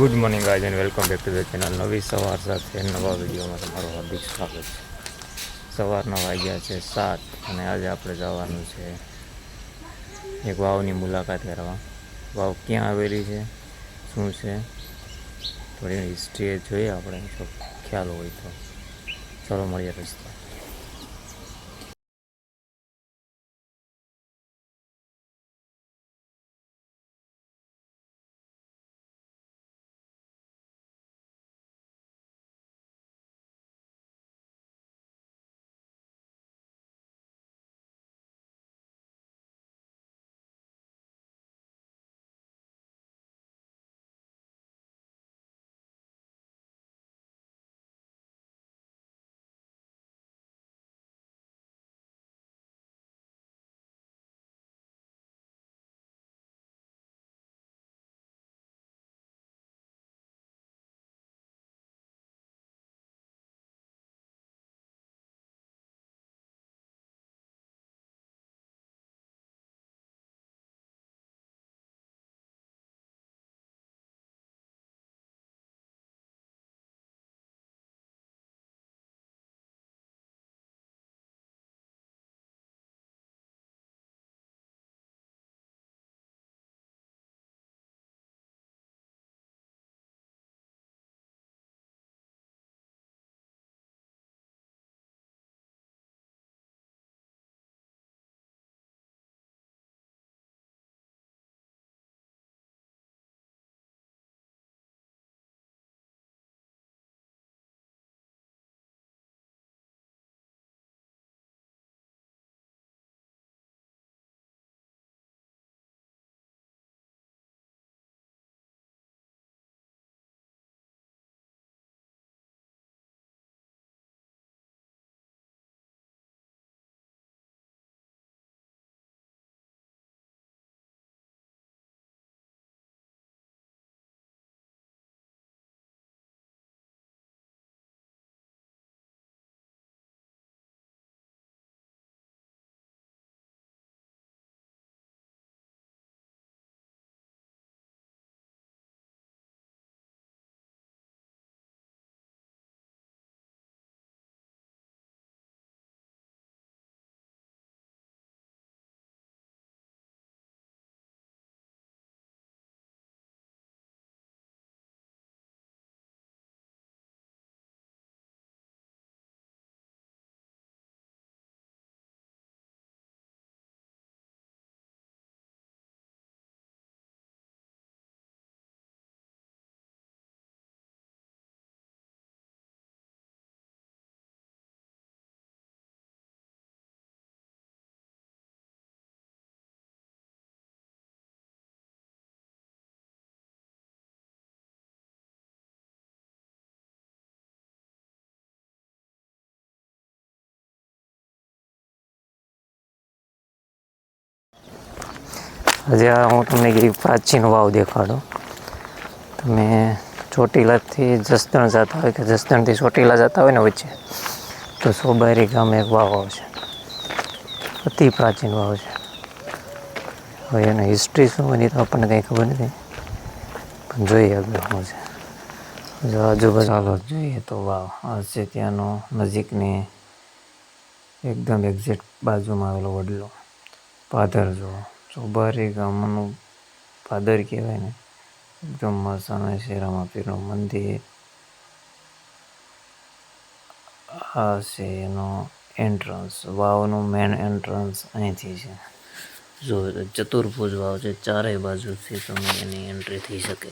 Good morning guys and welcome back to the channel. નવી સવાર સાથે નવા વિડીયોમાં તમારું હાર્દિક સ્વાગત છે. સવારના વાગ્યા છે 7 અને આજે આપણે જવાનું છે એક વાવની મુલાકાત કરવા. વાવ ક્યાં આવેલી છે, શું છે, થોડી હિસ્ટ્રી જોઈએ આપણે, જો ખ્યાલ હોય તો. ચાલો મળીએ રસ્તે. આજે હું તમને એક પ્રાચીન વાવ દેખાડું. તમે ચોટીલાથી જસદણ જતા હોય કે જસદણથી ચોટીલા જતા હોય ને વચ્ચે, તો સોબારી ગામે એક વાવ આવશે. અતિ પ્રાચીન વાવ છે. હવે એની હિસ્ટ્રી શું બની તો આપણને કંઈ ખબર નથી, પણ જોઈએ આગળ શું છે. જો આજુબાજુ ચાલો જોઈએ તો વાવ આ છે ત્યાંનો નજીકની એકદમ એક્ઝેક્ટ બાજુમાં આવેલો વડલો પાદર. જો ચોબારી ગામનું પાદર કહેવાય ને, એકદમ મસાણા શેરામાં પીરનું મંદિર. આ છે એનો એન્ટ્રન્સ, વાવનું મેન એન્ટ્રન્સ અહીંથી છે. જો ચતુર્ભુજ વાવ છે, ચારેય બાજુથી તમે એની એન્ટ્રી થઈ શકે,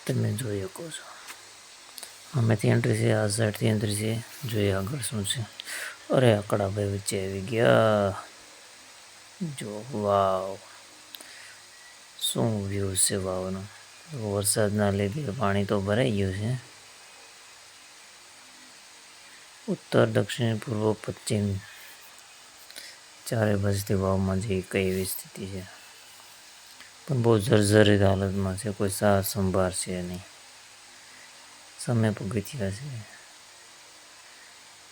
તમે જોઈ શકો છો. આમેથી એન્ટ્રી છે, આ સાઈડથી એન્ટ્રી છે. જોઈએ આગળ શું છે. અરે અકડાભાઈ વચ્ચે આવી ગયા. જો વાવ, શું વ્યૂ છે વાવનો. વરસાદના લીધે પાણી તો ભરાઈ ગયું છે. ઉત્તર, દક્ષિણ, પૂર્વ, પશ્ચિમ ચારે બાજુથી વાવમાં જઈ કઈ એવી સ્થિતિ છે, પણ બહુ જર્જરિત હાલતમાં છે. કોઈ સાર સંભાળ છે નહીં. સામે પગથિયા છે.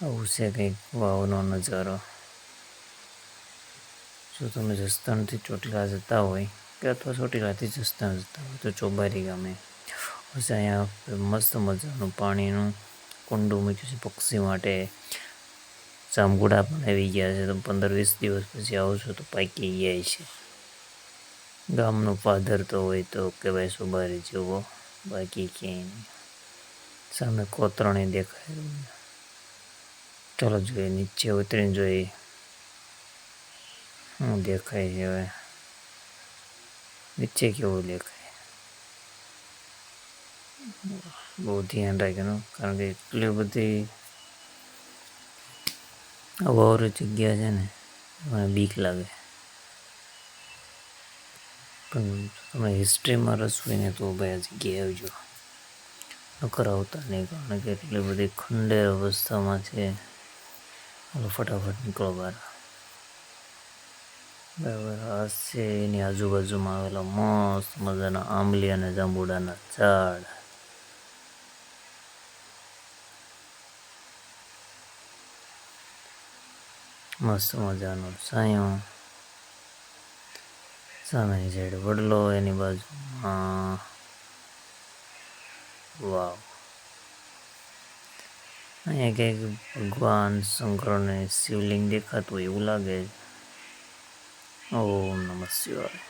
આવું છે કંઈક વાવનો નજારો. જો તમે જસદણથી ચોટીલા જતા હોય કે અથવા ચોટીલાથી જસદણ જતા હોય તો ચોબારી ગામે હશે. અહીંયા મસ્ત મજાનું પાણીનું કુંડું મૂક્યું છે પક્ષી માટે. જાંબુડા પણ આવી ગયા છે. તમે 15-20 દિવસ પછી આવશો તો પાકી ગયા છે. ગામનો પાદર તો હોય તો કે ભાઈ સોબારી જેવો બાકી ક્યાંય નહીં. સામે કોતરણી દેખાય. ચાલો જોઈએ, નીચે ઉતરીને જોઈએ શું દેખાય છે. હવે નીચે કેવું દેખાય બહુ ધ્યાન રાખવાનું, કારણ કે એટલી બધી અવાવરી જગ્યા છે ને, મને બીક લાગે. પણ તમે હિસ્ટ્રીમાં રસ હોય ને તો ભાઈ આ જગ્યાએ આવજો, નકર આવતા નહીં, કારણ કે એટલી બધી ખંડેર અવસ્થામાં છે. હાલો ફટાફટ નીકળો બહાર. બરાબર, આ છે એની આજુબાજુમાં આવેલા મસ્ત મજાના આંબલી અને જાંબુડાના ઝાડ. મસ્ત મજાનો છાંયો. સામેની સાઈડ વડલો, એની બાજુમાં વાવ. અહીંયા કંઈક ભગવાન શંકરને શિવલિંગ દેખાતું હોય એવું લાગે છે. ઓમ નમઃ શિવાય.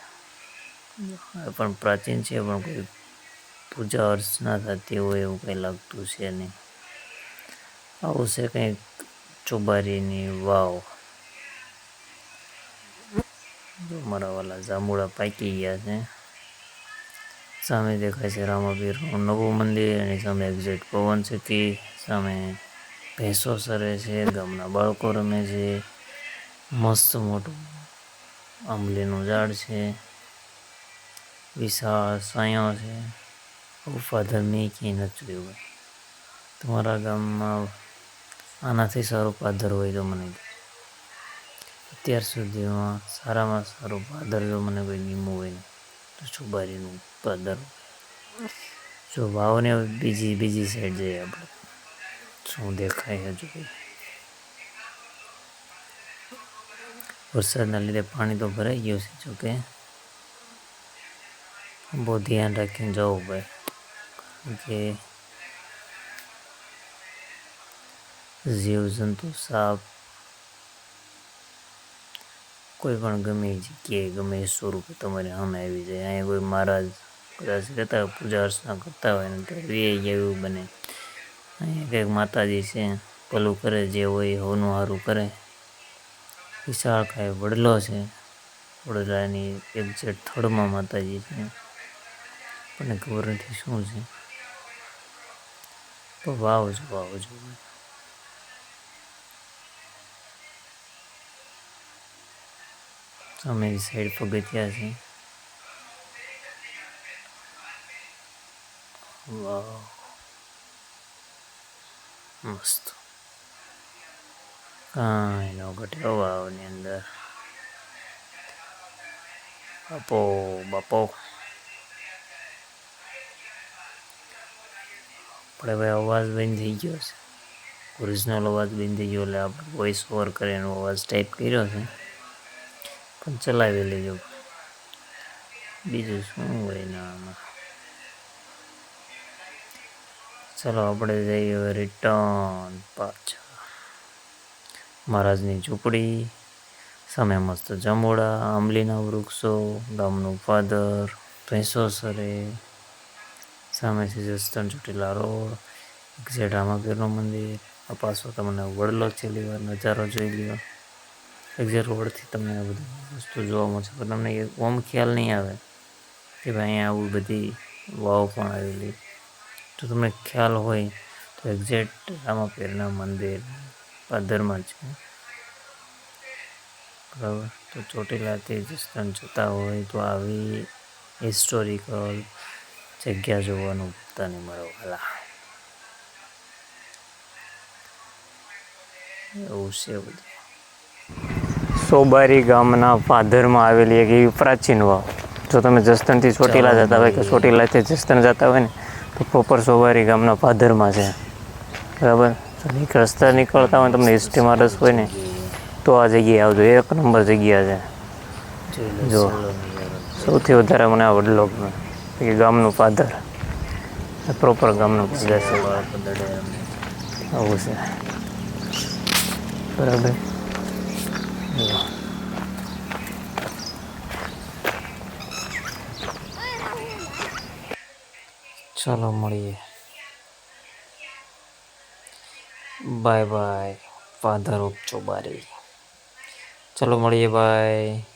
પણ પ્રાચીન છે, પણ કોઈ પૂજા અર્ચના થતી હોય એવું કંઈ લાગતું છે નહીં. આવું છે કંઈક ચોબારીની વાવ. જો મારા વાલા જાંબુડા પાકી ગયા છે. સામે દેખાય છે રામાપીરનું નવું મંદિર, એની સામે એક્ઝેક્ટ પવન ચક્કી, સામે ભેંસો સરે છે, ગામના બાળકો રમે છે. મસ્ત મોટું આંબલીનું ઝાડ છે, વિશાળ સાયો છે. ફાધર મેં ક્યાંય નથી જોયું ભાઈ. તમારા ગામમાં આનાથી સારું પાદર હોય તો મને કહે. અત્યાર સુધીમાં સારામાં સારું પાદર જો મને કોઈ નીમવું હોય ને તો ચોબારીનું પાદર. જો વાવને બીજી સાઈડ જઈએ આપણે, શું દેખાય હજુ. વરસાદના લીધે પાણી તો ભરાઈ ગયું છે, જોકે બહુ ધ્યાન રાખીને જવું ભાઈ, કારણ કે જીવજંતુ, સાપ, કોઈ પણ ગમે જગ્યાએ ગમે એ સ્વરૂપે તમારે સામે આવી જાય. અહીંયા કોઈ મહારાજ કદાચ રહેતા હોય, પૂજા અર્ચના કરતા હોય ને ત્યારે વી એવું બને. અહીંયા કંઈક માતાજી છે, ભલું કરે, જે હોય હોનું સારું કરે. વિશાળ કાંઈ વડલો છે, વડલાની એક્ઝેક્ટ થડમાં માતાજી છે, પણ ખબર નથી શું છે. તો વાવ જો સામેની સાઈડ પગથિયા છે. વાવ મસ્ત. કાંઈ ન ઘટે વાવની અંદર. બાપો આપણે ભાઈ અવાજ બંધ થઈ ગયો છે. ઓરિજિનલ અવાજ બંધ થઈ ગયો, એટલે આપણે વોઇસ ઓવર કરીને અવાજ ટાઈપ કર્યો છે, પણ ચલાવી લેજો. બીજું શું હોય ને આમાં. ચાલો આપણે જઈએ હવે રિટર્ન પાછા. મહારાજની ઝૂંપડી, સામે મસ્ત જાંબુડા, આંબલીના વૃક્ષો, ગામનું પાદર, ભેંસો સરે. સામેથી જસદણ ચોટીલા રોડ, એક્ઝેક્ટ રામાપીરનું મંદિર. આ પાછો તમને વડલો છેલ્લી વાર નજારો જોઈ લ્યો. એક્ઝેક્ટ રોડથી તમને આ બધી વસ્તુ જોવા મળશે, પણ તમને ઓમ ખ્યાલ નહીં આવે કે ભાઈ અહીંયા આવું બધી વાવ પણ આવેલી. જો તમને ખ્યાલ હોય તો એક્ઝેક્ટ રામાપીરના મંદિર પાદરમાં છે, બરાબર. તો ચોટીલાથી જસદણ જતા હોય તો આવી હિસ્ટોરિકલ જગ્યા જોવાનું ભૂલતા નહીં મારા વાલા. એવું છે બધું. સોબારી ગામના પાદરમાં આવેલી એક એવી પ્રાચીન વાવ. જો તમે જસદણથી ચોટીલા જતા હોય કે ચોટીલાથી જસદણ જતા હોય ને તો પ્રોપર સોબારી ગામના પાદરમાં છે, બરાબર. રસ્તા નીકળતા હોય તમને હિસ્ટ્રીમાં રસ હોય ને તો આ જગ્યાએ આવજો, એક નંબર જગ્યા છે. જો સૌથી વધારે મને આ વડલો ગમે કે ગામનું પાદર પ્રોપર ગામનું પાદર છે આવું છે બરાબર જો. ચાલો મળીએ bye bye father of Chobari ચલો મળીએ બાય